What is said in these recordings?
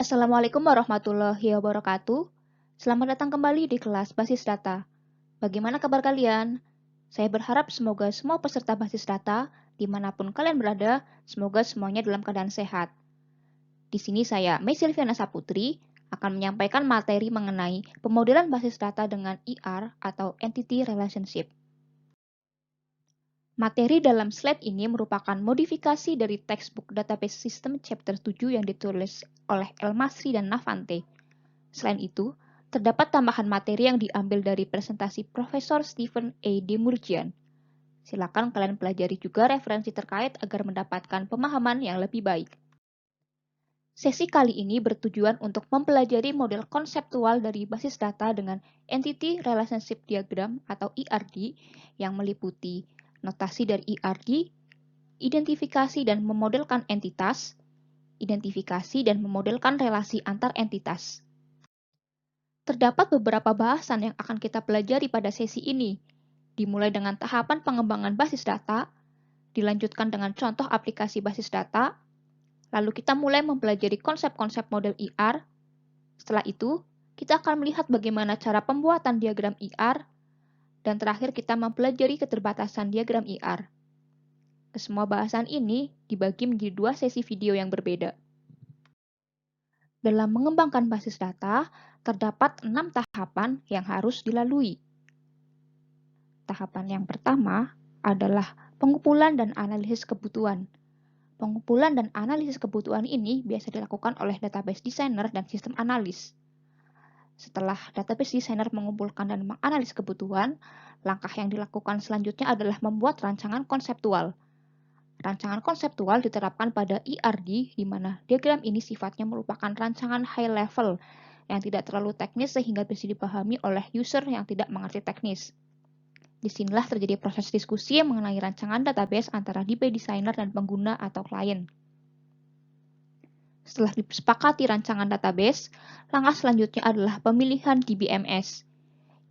Assalamualaikum warahmatullahi wabarakatuh. Selamat datang kembali di kelas Basis Data. Bagaimana kabar kalian? Saya berharap semoga semua peserta Basis Data, dimanapun kalian berada, semoga semuanya dalam keadaan sehat. Di sini saya, Mei Silviana Saputri, akan menyampaikan materi mengenai pemodelan basis data dengan ER atau Entity Relationship. Materi dalam slide ini merupakan modifikasi dari textbook Database System Chapter 7 yang ditulis oleh Elmasri dan Navante. Selain itu, terdapat tambahan materi yang diambil dari presentasi Profesor Stephen A. Demurgian. Silakan kalian pelajari juga referensi terkait agar mendapatkan pemahaman yang lebih baik. Sesi kali ini bertujuan untuk mempelajari model konseptual dari basis data dengan Entity Relationship Diagram atau ERD yang meliputi notasi dari ERD, identifikasi dan memodelkan entitas, identifikasi dan memodelkan relasi antar entitas. Terdapat beberapa bahasan yang akan kita pelajari pada sesi ini, dimulai dengan tahapan pengembangan basis data, dilanjutkan dengan contoh aplikasi basis data, lalu kita mulai mempelajari konsep-konsep model ER. Setelah itu, kita akan melihat bagaimana cara pembuatan diagram ER, dan terakhir kita mempelajari keterbatasan diagram ER. Kesemua bahasan ini dibagi menjadi 2 sesi video yang berbeda. Dalam mengembangkan basis data, terdapat 6 tahapan yang harus dilalui. Tahapan yang pertama adalah pengumpulan dan analisis kebutuhan. Pengumpulan dan analisis kebutuhan ini biasa dilakukan oleh database designer dan sistem analis. Setelah database designer mengumpulkan dan menganalisis kebutuhan, langkah yang dilakukan selanjutnya adalah membuat rancangan konseptual. Rancangan konseptual diterapkan pada ERD, di mana diagram ini sifatnya merupakan rancangan high level yang tidak terlalu teknis sehingga bisa dipahami oleh user yang tidak mengerti teknis. Disinilah terjadi proses diskusi mengenai rancangan database antara DB designer dan pengguna atau klien. Setelah disepakati rancangan database, langkah selanjutnya adalah pemilihan DBMS.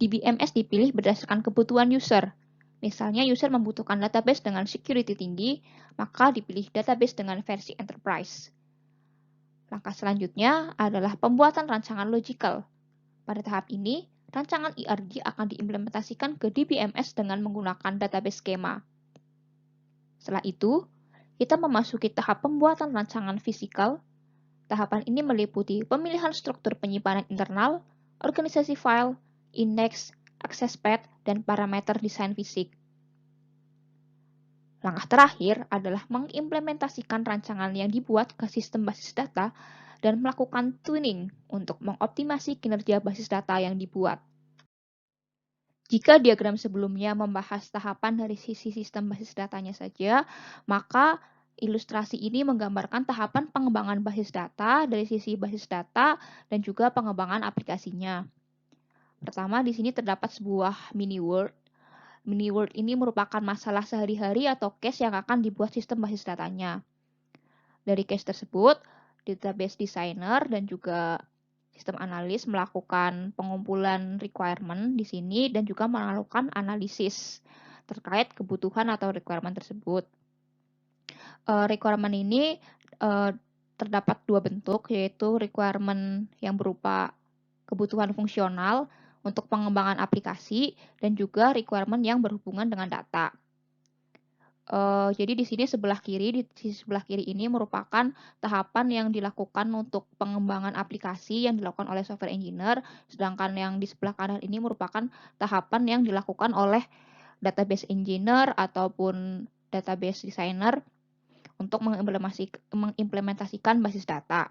DBMS dipilih berdasarkan kebutuhan user. Misalnya user membutuhkan database dengan security tinggi, maka dipilih database dengan versi enterprise. Langkah selanjutnya adalah pembuatan rancangan logical. Pada tahap ini, rancangan ERD akan diimplementasikan ke DBMS dengan menggunakan database skema. Setelah itu, kita memasuki tahap pembuatan rancangan fisikal. Tahapan ini meliputi pemilihan struktur penyimpanan internal, organisasi file, indeks, akses path, dan parameter desain fisik. Langkah terakhir adalah mengimplementasikan rancangan yang dibuat ke sistem basis data dan melakukan tuning untuk mengoptimasi kinerja basis data yang dibuat. Jika diagram sebelumnya membahas tahapan dari sisi sistem basis datanya saja, maka ilustrasi ini menggambarkan tahapan pengembangan basis data dari sisi basis data dan juga pengembangan aplikasinya. Pertama, di sini terdapat sebuah mini world. Mini world ini merupakan masalah sehari-hari atau case yang akan dibuat sistem basis datanya. Dari case tersebut, database designer dan juga sistem analis melakukan pengumpulan requirement di sini dan juga melakukan analisis terkait kebutuhan atau requirement tersebut. Requirement ini terdapat 2 bentuk, yaitu requirement yang berupa kebutuhan fungsional untuk pengembangan aplikasi dan juga requirement yang berhubungan dengan data. Jadi di sini di sisi sebelah kiri ini merupakan tahapan yang dilakukan untuk pengembangan aplikasi yang dilakukan oleh software engineer, sedangkan yang di sebelah kanan ini merupakan tahapan yang dilakukan oleh database engineer ataupun database designer untuk mengimplementasikan basis data.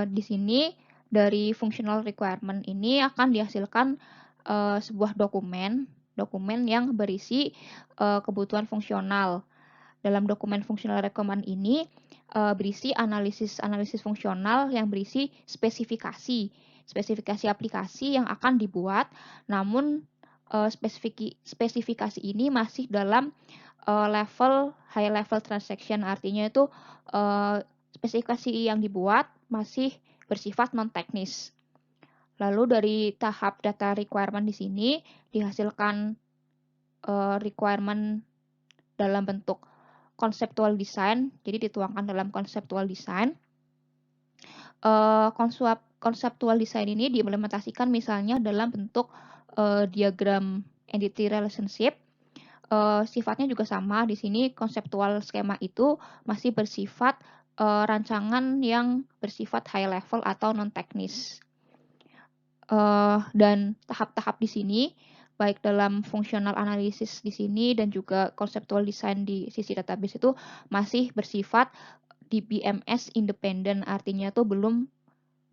Di sini dari functional requirement ini akan dihasilkan sebuah dokumen yang berisi kebutuhan fungsional. Dalam dokumen functional requirement ini berisi analisis fungsional yang berisi spesifikasi aplikasi yang akan dibuat, namun spesifikasi ini masih dalam level high level transaction, artinya itu spesifikasi yang dibuat masih bersifat non-teknis. Lalu dari tahap data requirement di sini dihasilkan requirement dalam bentuk conceptual design, jadi dituangkan dalam conceptual design. konseptual design ini diimplementasikan misalnya dalam bentuk diagram entity relationship. Sifatnya juga sama. Di sini konseptual skema itu masih bersifat rancangan yang bersifat high level atau non teknis. Dan tahap-tahap di sini baik dalam fungsional analisis di sini dan juga konseptual design di sisi database itu masih bersifat DBMS independen, artinya tuh belum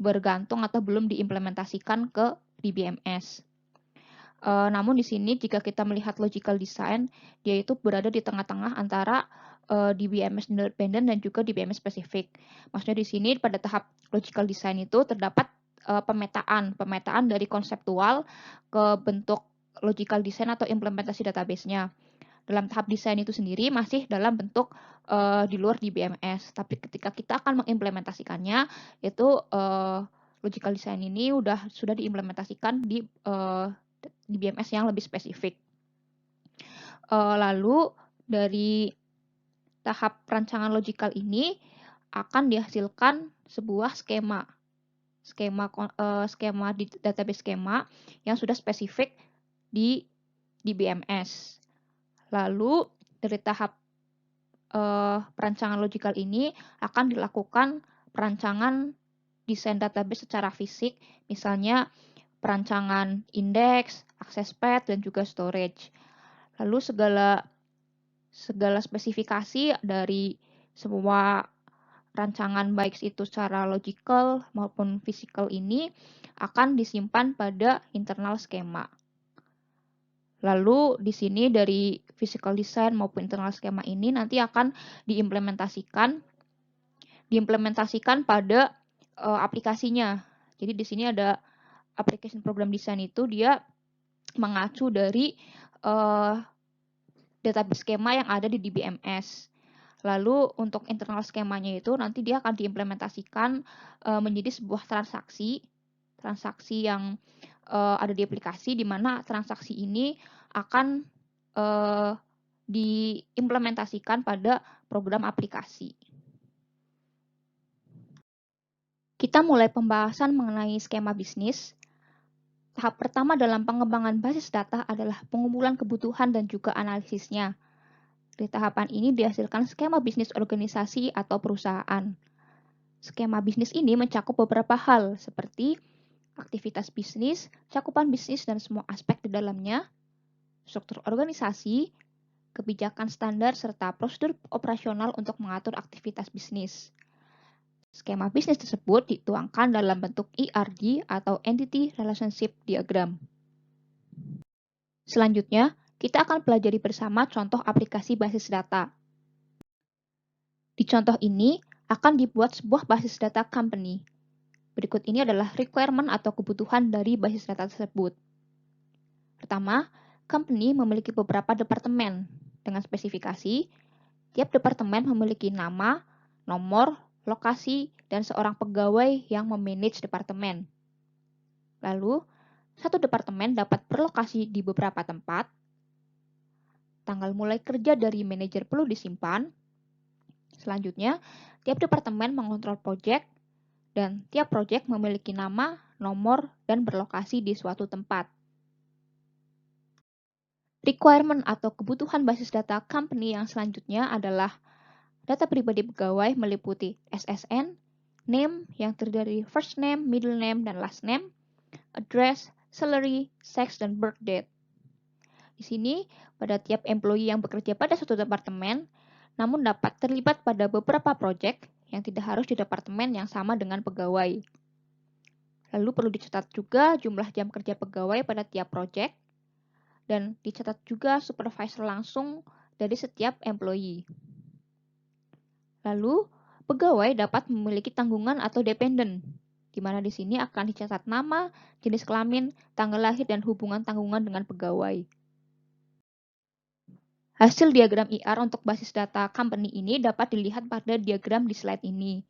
bergantung atau belum diimplementasikan ke DBMS. Namun di sini jika kita melihat logical design, dia itu berada di tengah-tengah antara DBMS independen dan juga DBMS spesifik. Maksudnya di sini pada tahap logical design itu terdapat pemetaan dari konseptual ke bentuk logical design atau implementasi database-nya. Dalam tahap desain itu sendiri masih dalam bentuk di luar DBMS, tapi ketika kita akan mengimplementasikannya itu logical design ini sudah diimplementasikan di DBMS yang lebih spesifik. Lalu dari tahap rancangan logical ini akan dihasilkan sebuah skema di database skema yang sudah spesifik di DBMS. Lalu dari tahap perancangan logical ini akan dilakukan perancangan desain database secara fisik, misalnya perancangan indeks, akses path, dan juga storage. Lalu segala spesifikasi dari semua rancangan baik itu secara logical maupun physical ini akan disimpan pada internal skema. Lalu di sini dari physical design maupun internal skema ini nanti akan diimplementasikan pada aplikasinya. Jadi di sini ada application program design itu dia mengacu dari database skema yang ada di DBMS. Lalu untuk internal skemanya itu nanti dia akan diimplementasikan menjadi sebuah transaksi yang ada di aplikasi, di mana transaksi ini akan diimplementasikan pada program aplikasi. Kita mulai pembahasan mengenai skema bisnis. Tahap pertama dalam pengembangan basis data adalah pengumpulan kebutuhan dan juga analisisnya. Di tahapan ini dihasilkan skema bisnis organisasi atau perusahaan. Skema bisnis ini mencakup beberapa hal seperti aktivitas bisnis, cakupan bisnis dan semua aspek di dalamnya, struktur organisasi, kebijakan standar, serta prosedur operasional untuk mengatur aktivitas bisnis. Skema bisnis tersebut dituangkan dalam bentuk ERD atau Entity Relationship Diagram. Selanjutnya, kita akan pelajari bersama contoh aplikasi basis data. Di contoh ini, akan dibuat sebuah basis data company. Berikut ini adalah requirement atau kebutuhan dari basis data tersebut. Pertama, company memiliki beberapa departemen dengan spesifikasi. Tiap departemen memiliki nama, nomor, lokasi, dan seorang pegawai yang memanage departemen. Lalu, satu departemen dapat berlokasi di beberapa tempat. Tanggal mulai kerja dari manajer perlu disimpan. Selanjutnya, tiap departemen mengontrol proyek, dan tiap proyek memiliki nama, nomor, dan berlokasi di suatu tempat. Requirement atau kebutuhan basis data company yang selanjutnya adalah data pribadi pegawai meliputi SSN, name yang terdiri dari first name, middle name, dan last name, address, salary, sex, dan birth date. Di sini, pada tiap employee yang bekerja pada suatu departemen, namun dapat terlibat pada beberapa proyek yang tidak harus di departemen yang sama dengan pegawai. Lalu perlu dicatat juga jumlah jam kerja pegawai pada tiap proyek, dan dicatat juga supervisor langsung dari setiap employee. Lalu, pegawai dapat memiliki tanggungan atau dependen, di mana di sini akan dicatat nama, jenis kelamin, tanggal lahir, dan hubungan tanggungan dengan pegawai. Hasil diagram IR untuk basis data company ini dapat dilihat pada diagram di slide ini.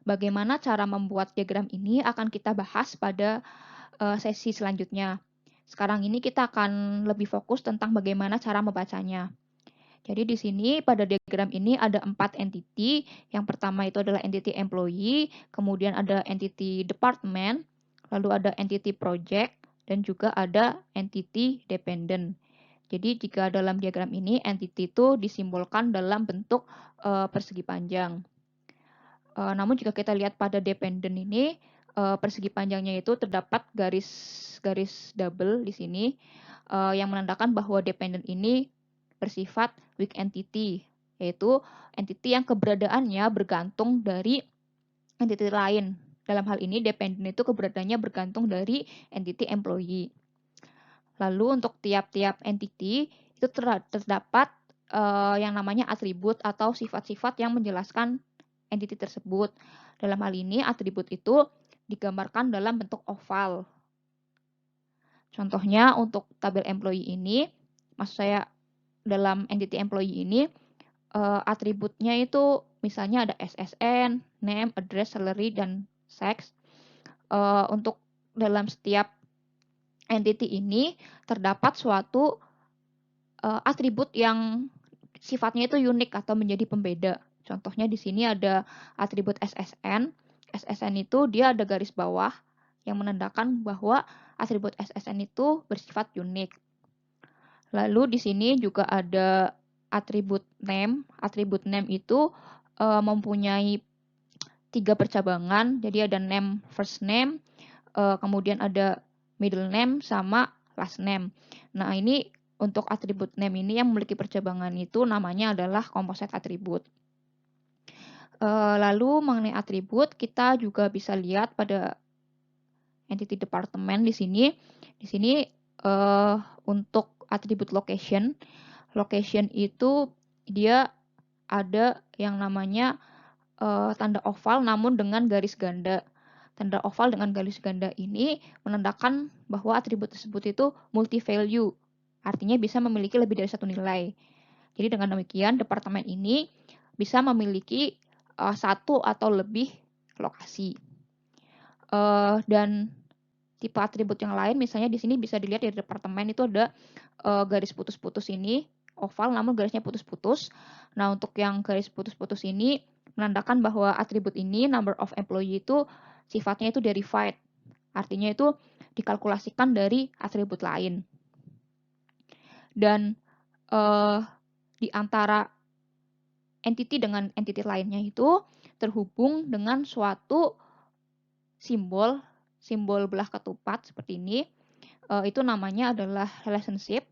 Bagaimana cara membuat diagram ini akan kita bahas pada sesi selanjutnya. Sekarang ini kita akan lebih fokus tentang bagaimana cara membacanya. Jadi di sini pada diagram ini ada 4 entity. Yang pertama itu adalah entity employee, kemudian ada entity department, lalu ada entity project, dan juga ada entity dependent. Jadi jika dalam diagram ini entity itu disimbolkan dalam bentuk persegi panjang. Namun jika kita lihat pada dependent ini, persegi panjangnya itu terdapat garis double di sini yang menandakan bahwa dependent ini bersifat weak entity, yaitu entity yang keberadaannya bergantung dari entity lain. Dalam hal ini dependent itu keberadaannya bergantung dari entity employee. Lalu untuk tiap-tiap entity itu terdapat yang namanya atribut atau sifat-sifat yang menjelaskan entity tersebut. Dalam hal ini atribut itu digambarkan dalam bentuk oval. Contohnya untuk tabel employee ini, maksud saya dalam entity employee ini atributnya itu misalnya ada SSN, name, address, salary, dan sex. Untuk dalam setiap entity ini terdapat suatu atribut yang sifatnya itu unik atau menjadi pembeda. Contohnya di sini ada atribut SSN. SSN itu dia ada garis bawah yang menandakan bahwa atribut SSN itu bersifat unik. Lalu di sini juga ada atribut name. Atribut name itu mempunyai 3 percabangan. Jadi ada name first name, kemudian ada middle name sama last name. Nah, ini untuk atribut name ini yang memiliki percabangan itu namanya adalah composite atribut. Lalu mengenai atribut, kita juga bisa lihat pada entity department di sini. Di sini untuk atribut location, location itu dia ada yang namanya tanda oval namun dengan garis ganda. Tanda oval dengan garis ganda ini menandakan bahwa atribut tersebut itu multi value, artinya bisa memiliki lebih dari satu nilai. Jadi dengan demikian departemen ini bisa memiliki satu atau lebih lokasi. Dan tipe atribut yang lain, misalnya di sini bisa dilihat di departemen itu ada garis putus-putus ini, oval namun garisnya putus-putus. Nah, untuk yang garis putus-putus ini menandakan bahwa atribut ini, number of employee itu sifatnya itu derived. Artinya itu dikalkulasikan dari atribut lain. Dan di antara entity dengan entity lainnya itu terhubung dengan suatu simbol belah ketupat seperti ini. Itu namanya adalah relationship.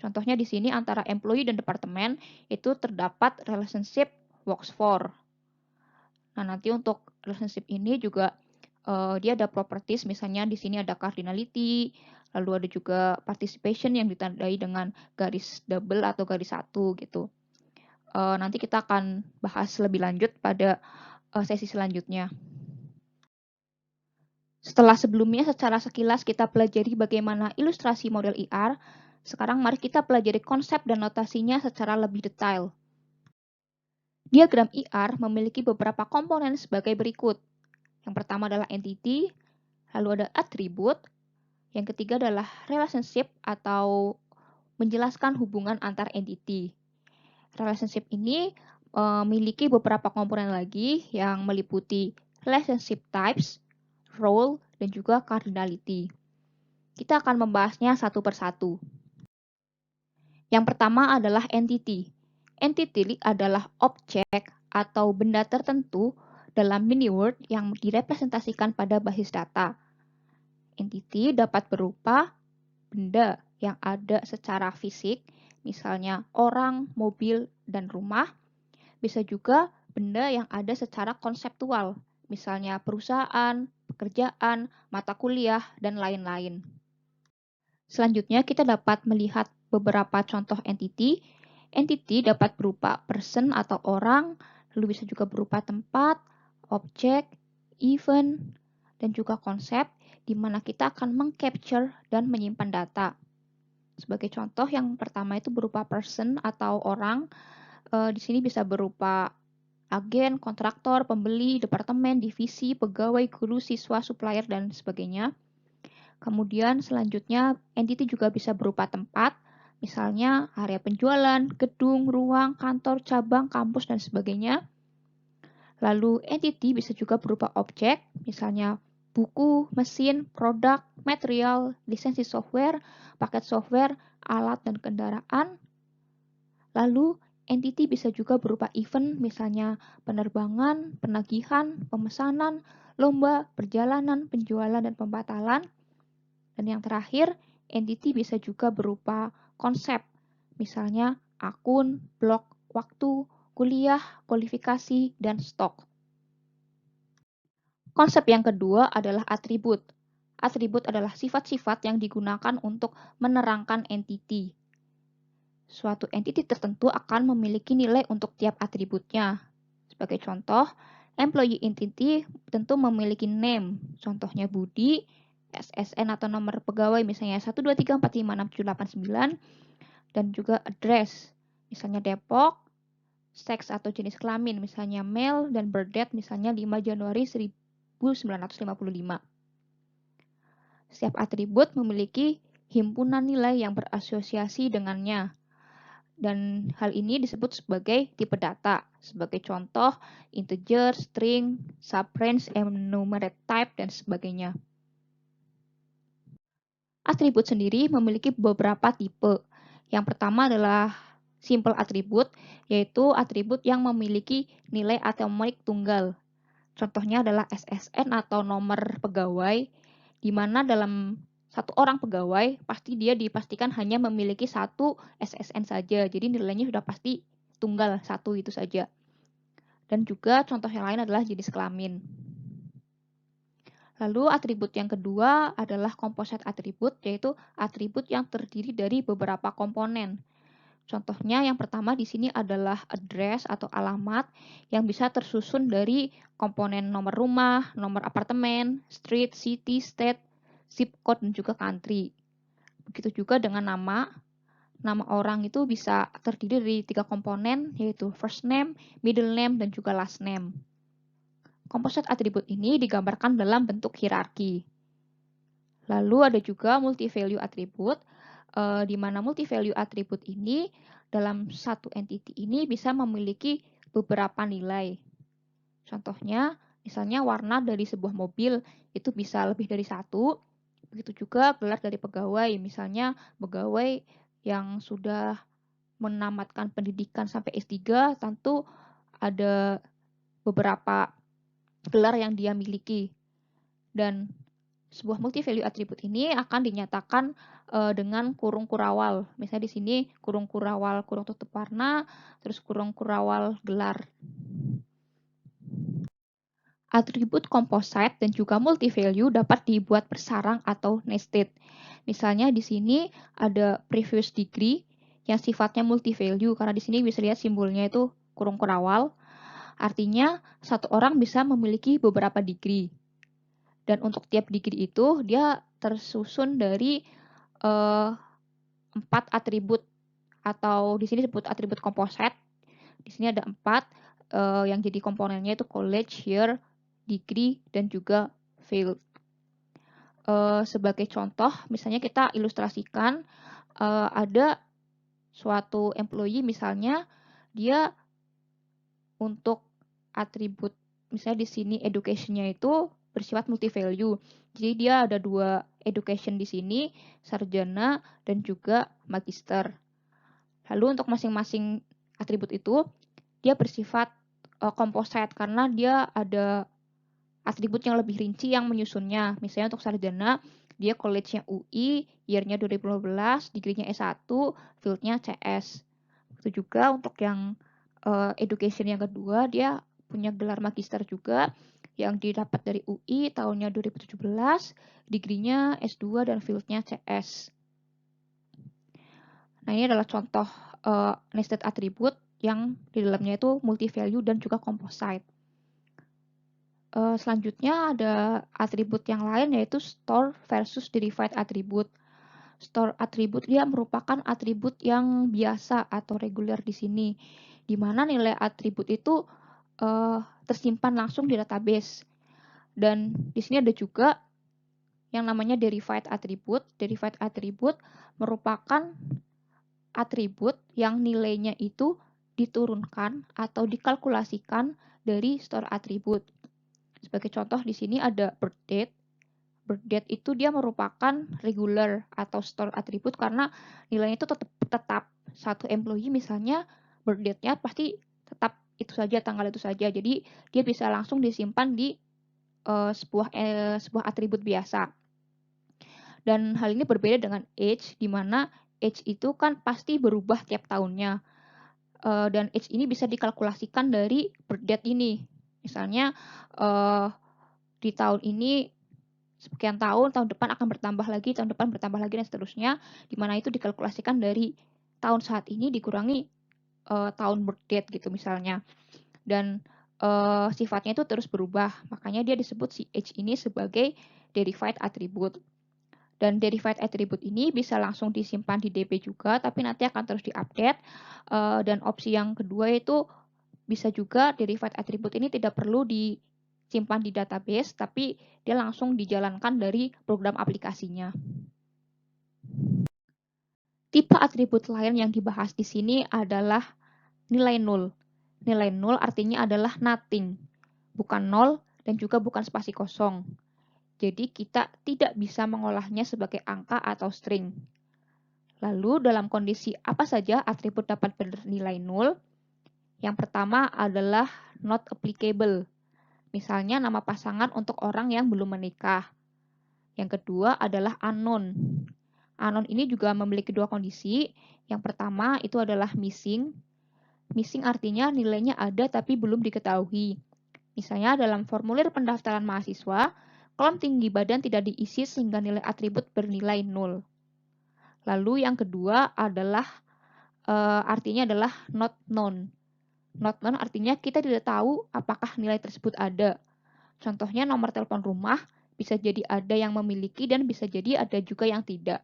Contohnya di sini antara employee dan departemen itu terdapat relationship works for. Nah, nanti untuk relationship ini juga dia ada properties, misalnya di sini ada cardinality, lalu ada juga participation yang ditandai dengan garis double atau garis satu gitu. Nanti kita akan bahas lebih lanjut pada sesi selanjutnya. Setelah sebelumnya secara sekilas kita pelajari bagaimana ilustrasi model IR, sekarang mari kita pelajari konsep dan notasinya secara lebih detail. Diagram IR memiliki beberapa komponen sebagai berikut. Yang pertama adalah entity, lalu ada atribut, yang ketiga adalah relationship atau menjelaskan hubungan antar entity. Relationship ini memiliki beberapa komponen lagi yang meliputi relationship types, role, dan juga cardinality. Kita akan membahasnya satu persatu. Yang pertama adalah entity. Entity adalah objek atau benda tertentu dalam mini word yang direpresentasikan pada basis data. Entity dapat berupa benda yang ada secara fisik, misalnya orang, mobil, dan rumah. Bisa juga benda yang ada secara konseptual, misalnya perusahaan, pekerjaan, mata kuliah, dan lain-lain. Selanjutnya kita dapat melihat beberapa contoh entity. Entity dapat berupa person atau orang, lalu bisa juga berupa tempat, objek, event, dan juga konsep, di mana kita akan mengcapture dan menyimpan data. Sebagai contoh, yang pertama itu berupa person atau orang. Di sini bisa berupa agen, kontraktor, pembeli, departemen, divisi, pegawai, guru, siswa, supplier, dan sebagainya. Kemudian selanjutnya entity juga bisa berupa tempat, Misalnya area penjualan, gedung, ruang, kantor, cabang, kampus, dan sebagainya. Lalu entity bisa juga berupa objek, misalnya buku, mesin, produk, material, lisensi software, paket software, alat, dan kendaraan. Lalu entity bisa juga berupa event, misalnya penerbangan, penagihan, pemesanan, lomba, perjalanan, penjualan, dan pembatalan. Dan yang terakhir, entity bisa juga berupa konsep, misalnya akun, blok, waktu, kuliah, kualifikasi, dan stok. Konsep yang kedua adalah atribut. Atribut adalah sifat-sifat yang digunakan untuk menerangkan entity. Suatu entity tertentu akan memiliki nilai untuk tiap atributnya. Sebagai contoh, employee entity tentu memiliki name, contohnya Budi, SSN atau nomor pegawai misalnya 123456789, dan juga address, misalnya Depok, seks atau jenis kelamin, misalnya male, dan birth date, misalnya 5 Januari 1955. Setiap atribut memiliki himpunan nilai yang berasosiasi dengannya. Dan hal ini disebut sebagai tipe data. Sebagai contoh, integer, string, subrange, enumerate type, dan sebagainya. Atribut sendiri memiliki beberapa tipe. Yang pertama adalah simple atribut, yaitu atribut yang memiliki nilai atomic tunggal. Contohnya adalah SSN atau nomor pegawai, di mana dalam satu orang pegawai pasti dia dipastikan hanya memiliki satu SSN saja. Jadi nilainya sudah pasti tunggal satu itu saja. Dan juga contoh yang lain adalah jenis kelamin. Lalu atribut yang kedua adalah composite atribut, yaitu atribut yang terdiri dari beberapa komponen. Contohnya yang pertama di sini adalah address atau alamat yang bisa tersusun dari komponen nomor rumah, nomor apartemen, street, city, state, zip code, dan juga country. Begitu juga dengan nama. Nama orang itu bisa terdiri dari 3 komponen, yaitu first name, middle name, dan juga last name. Composite atribut ini digambarkan dalam bentuk hierarki. Lalu ada juga multi-value atribut, di mana multi-value atribut ini dalam satu entity ini bisa memiliki beberapa nilai. Contohnya, misalnya warna dari sebuah mobil itu bisa lebih dari satu. Begitu juga gelar dari pegawai, misalnya pegawai yang sudah menamatkan pendidikan sampai S3 tentu ada beberapa gelar yang dia miliki. Dan sebuah multi-value atribut ini akan dinyatakan dengan kurung kurawal. Misalnya di sini kurung kurawal kurung tutup warna, terus kurung kurawal gelar. Atribut composite dan juga multi-value dapat dibuat bersarang atau nested. Misalnya di sini ada previous degree yang sifatnya multi-value, karena di sini bisa lihat simbolnya itu kurung kurawal. Artinya satu orang bisa memiliki beberapa degree. Dan untuk tiap degree itu dia tersusun dari 4 atribut, atau di sini disebut atribut composite. Di sini ada 4 yang jadi komponennya itu college, year, degree, dan juga field. Sebagai contoh, misalnya kita ilustrasikan ada suatu employee, misalnya dia untuk atribut, misalnya di sini education-nya itu bersifat multi-value. Jadi dia ada 2 education di sini, sarjana dan juga magister. Lalu untuk masing-masing atribut itu dia bersifat composite karena dia ada atribut yang lebih rinci yang menyusunnya. Misalnya untuk sarjana, dia college-nya UI, year-nya 2015, degree-nya S1, field-nya CS. Itu juga untuk yang education yang kedua, dia punya gelar magister juga yang didapat dari UI tahunnya 2017, degree-nya S2 dan field-nya CS. Nah, ini adalah contoh nested attribute yang di dalamnya itu multi-value dan juga composite. Selanjutnya ada atribut yang lain, yaitu store versus derived attribute. Store attribute dia merupakan atribut yang biasa atau reguler di sini, di mana nilai atribut itu tersimpan langsung di database. Dan di sini ada juga yang namanya derived attribute. Derived attribute merupakan atribut yang nilainya itu diturunkan atau dikalkulasikan dari store atribut. Sebagai contoh di sini ada birth date. Birth date itu dia merupakan regular atau store atribut karena nilainya itu tetap satu employee misalnya birth date-nya pasti tetap itu saja, tanggal itu saja. Jadi dia bisa langsung disimpan di sebuah atribut biasa. Dan hal ini berbeda dengan age, di mana age itu kan pasti berubah tiap tahunnya. Dan age ini bisa dikalkulasikan dari birth date ini. Misalnya di tahun ini sekian tahun depan akan bertambah lagi, tahun depan bertambah lagi, dan seterusnya, di mana itu dikalkulasikan dari tahun saat ini dikurangi tahun birth date gitu misalnya. Dan sifatnya itu terus berubah, makanya dia disebut si age ini sebagai derived attribute. Dan derived attribute ini bisa langsung disimpan di DB juga, tapi nanti akan terus diupdate. Dan opsi yang kedua itu bisa juga derived attribute ini tidak perlu disimpan di database, tapi dia langsung dijalankan dari program aplikasinya. Tipe atribut lain yang dibahas di sini adalah nilai nol. Nilai nol artinya adalah nothing, bukan nol dan juga bukan spasi kosong. Jadi kita tidak bisa mengolahnya sebagai angka atau string. Lalu dalam kondisi apa saja atribut dapat bernilai nol? Yang pertama adalah not applicable. Misalnya nama pasangan untuk orang yang belum menikah. Yang kedua adalah unknown. Unknown ini juga memiliki dua kondisi. Yang pertama itu adalah missing. Missing artinya nilainya ada tapi belum diketahui. Misalnya dalam formulir pendaftaran mahasiswa, kolom tinggi badan tidak diisi sehingga nilai atribut bernilai 0. Lalu yang kedua adalah artinya adalah not known. Not known artinya kita tidak tahu apakah nilai tersebut ada. Contohnya nomor telepon rumah bisa jadi ada yang memiliki dan bisa jadi ada juga yang tidak.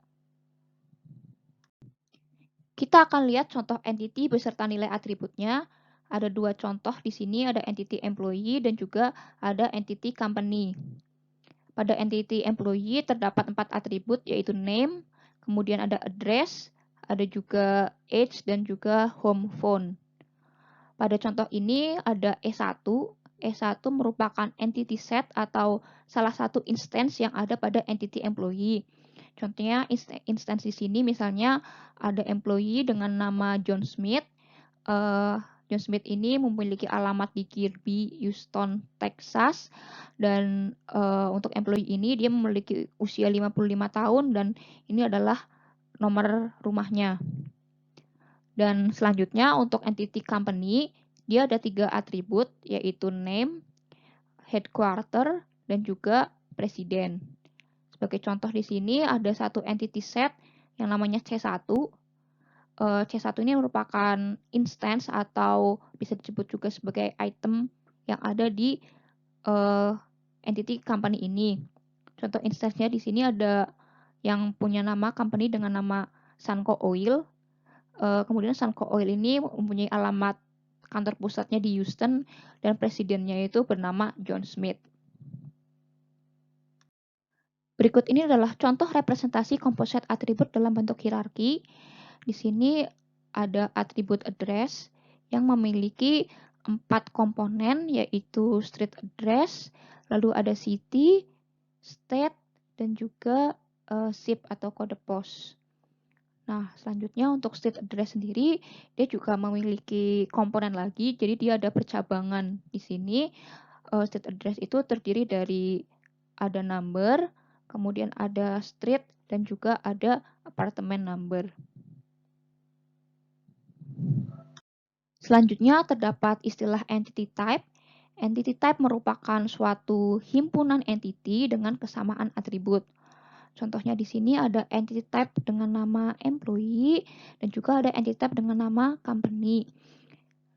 Kita akan lihat contoh entity beserta nilai atributnya. Ada dua contoh di sini, ada entity employee dan juga ada entity company. Pada entity employee terdapat 4 atribut yaitu name, kemudian ada address, ada juga age dan juga home phone. Pada contoh ini ada E1. E1 merupakan entity set atau salah satu instance yang ada pada entity employee. Contohnya instance di sini misalnya ada employee dengan nama John Smith. John Smith ini memiliki alamat di Kirby, Houston, Texas. Dan untuk employee ini dia memiliki usia 55 tahun dan ini adalah nomor rumahnya. Dan selanjutnya untuk entity company, dia ada 3 atribut yaitu name, headquarter, dan juga presiden. Sebagai contoh di sini ada satu entity set yang namanya C1. C1 ini merupakan instance atau bisa disebut juga sebagai item yang ada di entity company ini. Contoh instance-nya di sini ada yang punya nama company dengan nama Sunco Oil. Kemudian Sunco Oil ini mempunyai alamat kantor pusatnya di Houston dan presidennya itu bernama John Smith. Berikut ini adalah contoh representasi composite atribut dalam bentuk hierarki. Di sini ada atribut address yang memiliki 4 komponen yaitu street address, lalu ada city, state, dan juga zip atau kode pos. Nah, selanjutnya untuk street address sendiri, dia juga memiliki komponen lagi, jadi dia ada percabangan di sini. Street address itu terdiri dari ada number, kemudian ada street, dan juga ada apartemen number. Selanjutnya terdapat istilah entity type. Entity type merupakan suatu himpunan entity dengan kesamaan atribut. Contohnya di sini ada entity type dengan nama employee dan juga ada entity type dengan nama company.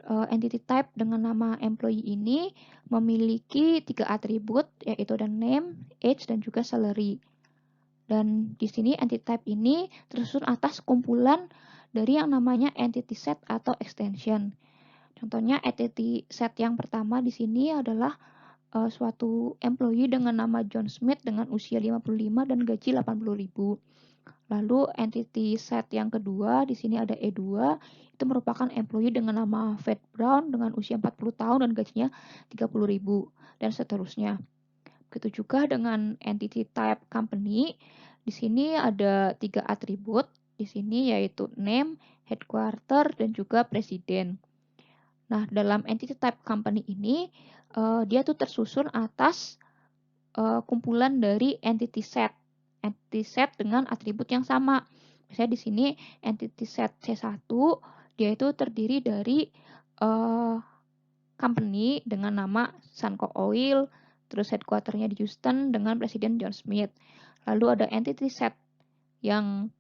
Entity type dengan nama employee ini memiliki 3 atribut yaitu ada name, age, dan juga salary. Dan di sini entity type ini tersusun atas kumpulan dari yang namanya entity set atau extension. Contohnya entity set yang pertama di sini adalah suatu employee dengan nama John Smith dengan usia 55 dan gaji 80.000. Lalu entity set yang kedua, di sini ada E2, itu merupakan employee dengan nama Fred Brown dengan usia 40 tahun dan gajinya 30.000 dan seterusnya. Begitu juga dengan entity type company, di sini ada 3 atribut, di sini yaitu name, headquarter, dan juga presiden. Nah, dalam entity type company ini, dia tuh tersusun atas kumpulan dari entity set dengan atribut yang sama. Misalnya di sini entity set C1 dia itu terdiri dari company dengan nama Sunco Oil, terus headquarternya di Houston dengan Presiden John Smith. Lalu ada entity set yang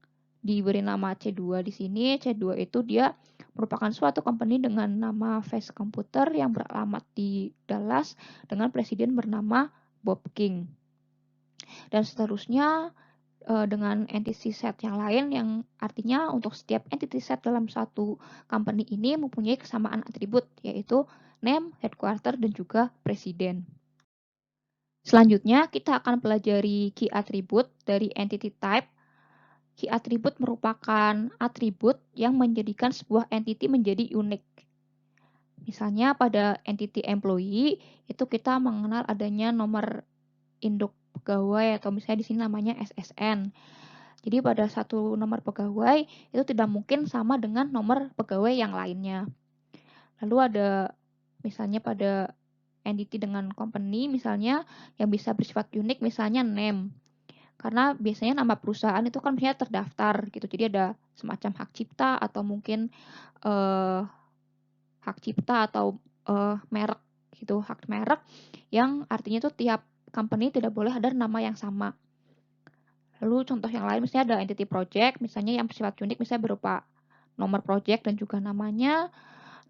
diberi nama C2 di sini. C2 itu dia merupakan suatu company dengan nama Face Computer yang beralamat di Dallas dengan presiden bernama Bob King. Dan seterusnya dengan entity set yang lain yang artinya untuk setiap entity set dalam satu company ini mempunyai kesamaan atribut yaitu name, headquarter, dan juga presiden. Selanjutnya kita akan pelajari key attribute dari entity type. Key attribute merupakan atribut yang menjadikan sebuah entity menjadi unik. Misalnya pada entity employee itu kita mengenal adanya nomor induk pegawai atau misalnya di sini namanya SSN. Jadi pada satu nomor pegawai itu tidak mungkin sama dengan nomor pegawai yang lainnya. Lalu ada misalnya pada entity dengan company misalnya yang bisa bersifat unik misalnya name. Karena biasanya nama perusahaan itu kan biasanya terdaftar gitu. Jadi ada semacam hak cipta atau mungkin hak cipta atau merek gitu, hak merek yang artinya itu tiap company tidak boleh ada nama yang sama. Lalu contoh yang lain misalnya ada entity project, misalnya yang bersifat unik misalnya berupa nomor project dan juga namanya.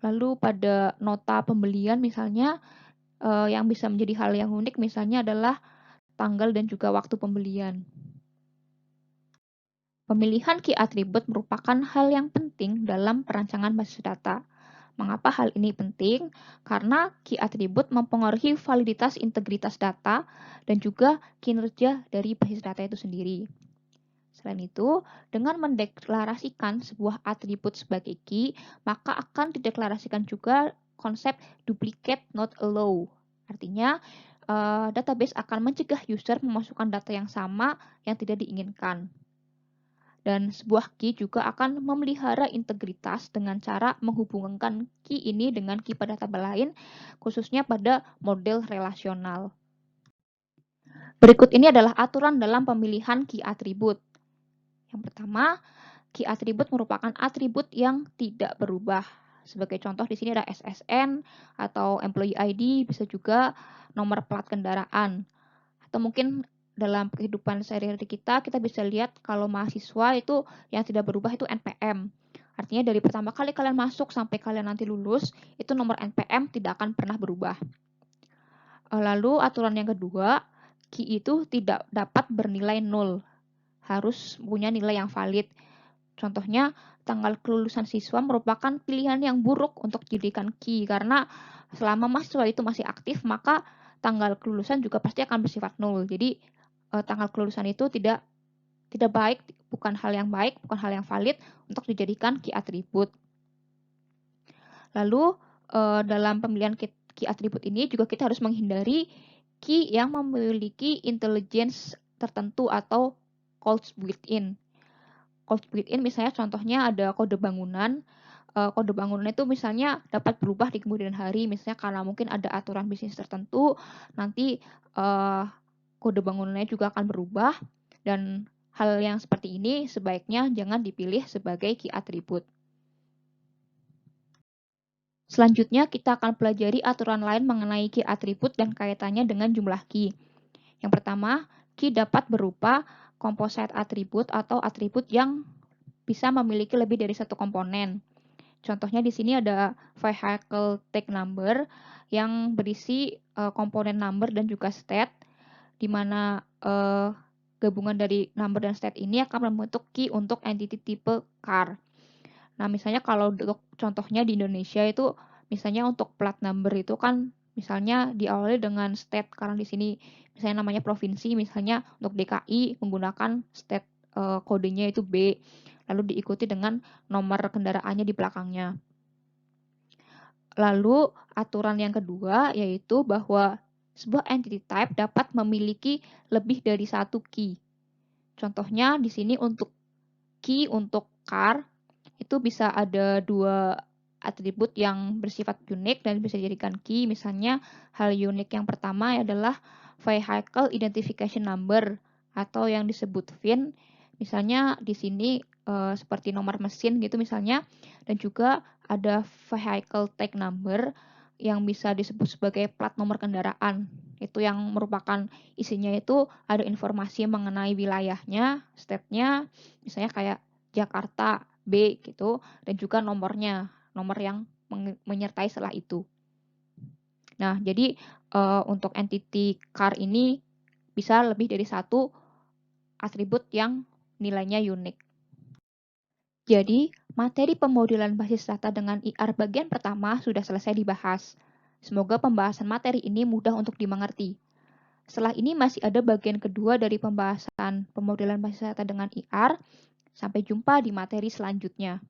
Lalu pada nota pembelian misalnya yang bisa menjadi hal yang unik misalnya adalah tanggal dan juga waktu pembelian. Pemilihan key attribute merupakan hal yang penting dalam perancangan basis data. Mengapa hal ini penting? Karena key attribute mempengaruhi validitas integritas data dan juga kinerja dari basis data itu sendiri. Selain itu, dengan mendeklarasikan sebuah atribut sebagai key, maka akan dideklarasikan juga konsep duplicate not allow. Artinya, database akan mencegah user memasukkan data yang sama yang tidak diinginkan. Dan sebuah key juga akan memelihara integritas dengan cara menghubungkan key ini dengan key pada tabel lain, khususnya pada model relasional. Berikut ini adalah aturan dalam pemilihan key attribute. Yang pertama, key attribute merupakan atribut yang tidak berubah. Sebagai contoh di sini ada SSN atau employee ID, bisa juga nomor plat kendaraan. Atau mungkin dalam kehidupan sehari-hari kita bisa lihat kalau mahasiswa itu yang tidak berubah itu NPM. Artinya dari pertama kali kalian masuk sampai kalian nanti lulus, itu nomor NPM tidak akan pernah berubah. Lalu aturan yang kedua, key itu tidak dapat bernilai 0. Harus punya nilai yang valid. Contohnya, tanggal kelulusan siswa merupakan pilihan yang buruk untuk dijadikan key karena selama mahasiswa itu masih aktif, maka tanggal kelulusan juga pasti akan bersifat 0. Jadi tanggal kelulusan itu tidak baik, bukan hal yang baik, bukan hal yang valid untuk dijadikan key attribute. Lalu dalam pemilihan key attribute ini juga kita harus menghindari key yang memiliki intelligence tertentu atau codes built-in. Codes built-in misalnya contohnya ada kode bangunan. Kode bangunan itu misalnya dapat berubah di kemudian hari, misalnya karena mungkin ada aturan bisnis tertentu, nanti kode bangunannya juga akan berubah, dan hal yang seperti ini sebaiknya jangan dipilih sebagai key attribute. Selanjutnya kita akan pelajari aturan lain mengenai key attribute dan kaitannya dengan jumlah key. Yang pertama, key dapat berupa composite attribute atau atribut yang bisa memiliki lebih dari satu komponen. Contohnya di sini ada vehicle tag number yang berisi komponen number dan juga state, di mana gabungan dari number dan state ini akan membentuk key untuk entity tipe car. Nah, misalnya kalau contohnya di Indonesia itu, misalnya untuk plat number itu kan misalnya diawali dengan state, karena di sini misalnya namanya provinsi, misalnya untuk DKI menggunakan state kodenya itu B, lalu diikuti dengan nomor kendaraannya di belakangnya. Lalu aturan yang kedua yaitu bahwa sebuah entity type dapat memiliki lebih dari satu key. Contohnya di sini untuk key untuk car itu bisa ada dua atribut yang bersifat unik dan bisa dijadikan key. Misalnya hal unik yang pertama adalah vehicle identification number atau yang disebut VIN. Misalnya di sini seperti nomor mesin gitu misalnya, dan juga ada vehicle tag number yang bisa disebut sebagai plat nomor kendaraan. Itu yang merupakan isinya itu ada informasi mengenai wilayahnya, state-nya, misalnya kayak Jakarta B gitu, dan juga nomornya, nomor yang menyertai setelah itu. Nah, jadi untuk entity car ini bisa lebih dari satu atribut yang nilainya unik. Jadi, materi pemodelan basis data dengan IR bagian pertama sudah selesai dibahas. Semoga pembahasan materi ini mudah untuk dimengerti. Setelah ini masih ada bagian kedua dari pembahasan pemodelan basis data dengan IR. Sampai jumpa di materi selanjutnya.